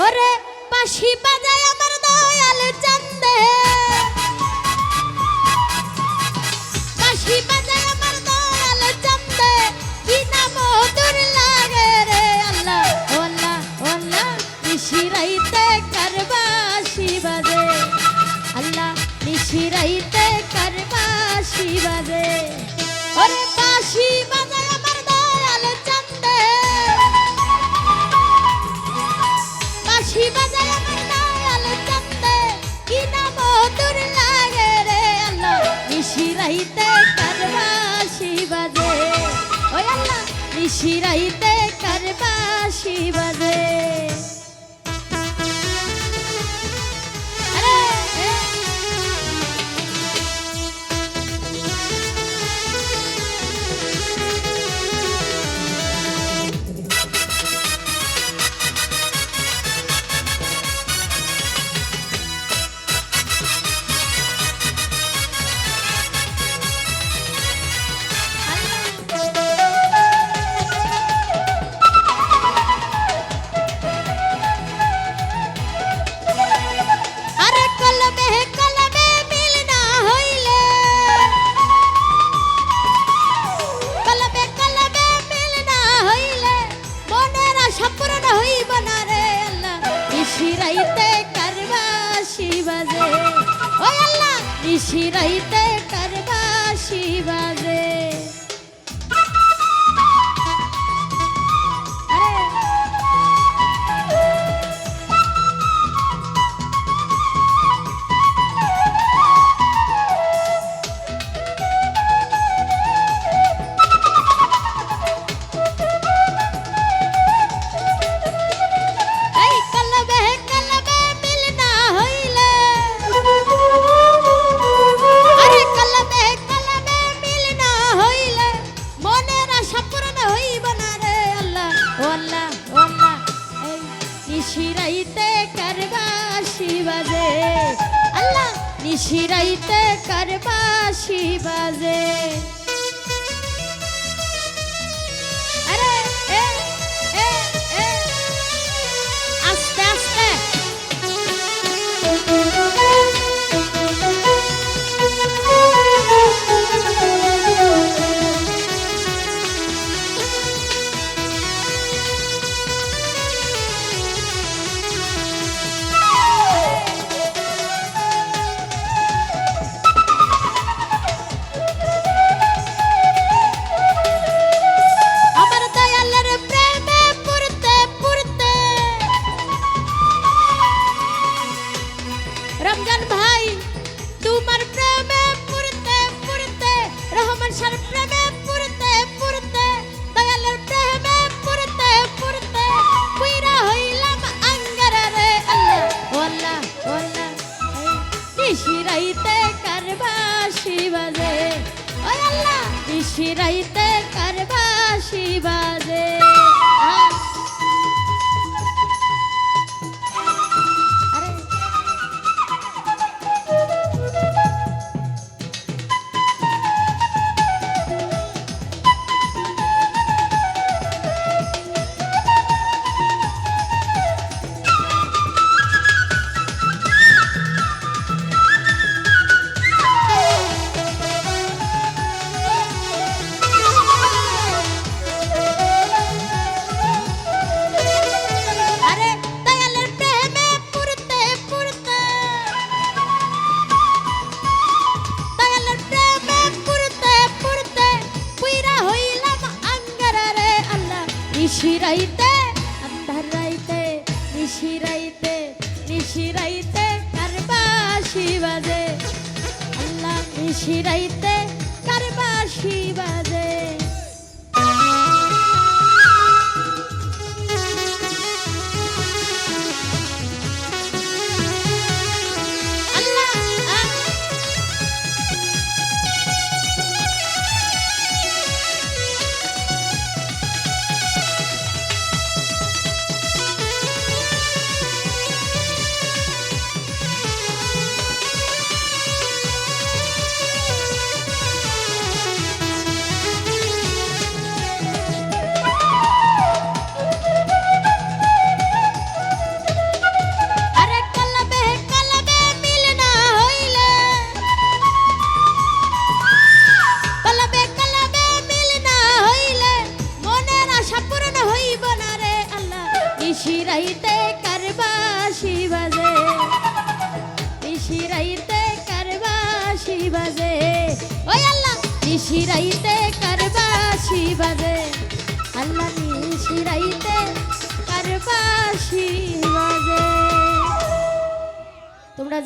ওরে বাঁশি বাজায় আমার দয়াল চান্দে, বাঁশি বাজায় আমার দয়াল চান্দে, কি না মধুর লাগে রে আল্লাহ ও আল্লাহ ও আল্লাহ। নিশিরাইতে কার বাঁশি বাজে আল্লাহ, নিশিরাইতে কার বাঁশি বাজে। ওরে বাঁশি বাজায় আমার দয়াল চান্দে, বাঁশি বাজায় আমার দয়াল চান্দে, কি না মধুর লাগে রে আল্লাহ। নিশিরাইতে কার বাঁশি বাজে ওই আল্লাহ, নিশিরাইতে কার বাঁশি বাজে। নিশিরাইতে কার বাঁশি বাজে ওই আল্লাহ, নিশিরাইতে কার বাঁশি বাজে। নিশিরাইতে কার বাঁশি বাজে আল্লাহ, নিশিরাইতে কার বাঁশি বাজে। আরে এ এ এ আস্তে আস্তে রমজান ভাই তোমার প্রেমে পুরতে পুরতে, রহমান শাহর প্রেমে পুরতে পুরতে, দয়ালের প্রেমে পুরতে পুরতে, পুইরা হইলাম আঙ্গারা রে আল্লাহ ও আল্লাহ ও আল্লাহ। নিশিরাইতে কার বাঁশি বাজে ওই আল্লাহ, নিশিরাইতে কার বাঁশি বাজে। নিশিরাইতে আন্ধার রাইতে, নিশিরাইতে নিশিরাইতে কার বাঁশি বাজে আল্লাহ, নিশিরাইতে কার বাঁশি বাজে। নিশিরাইতে কারবাসি বাজে, আল্লাহ নিশিরাইতে কারবাসি বাজে। তোমরা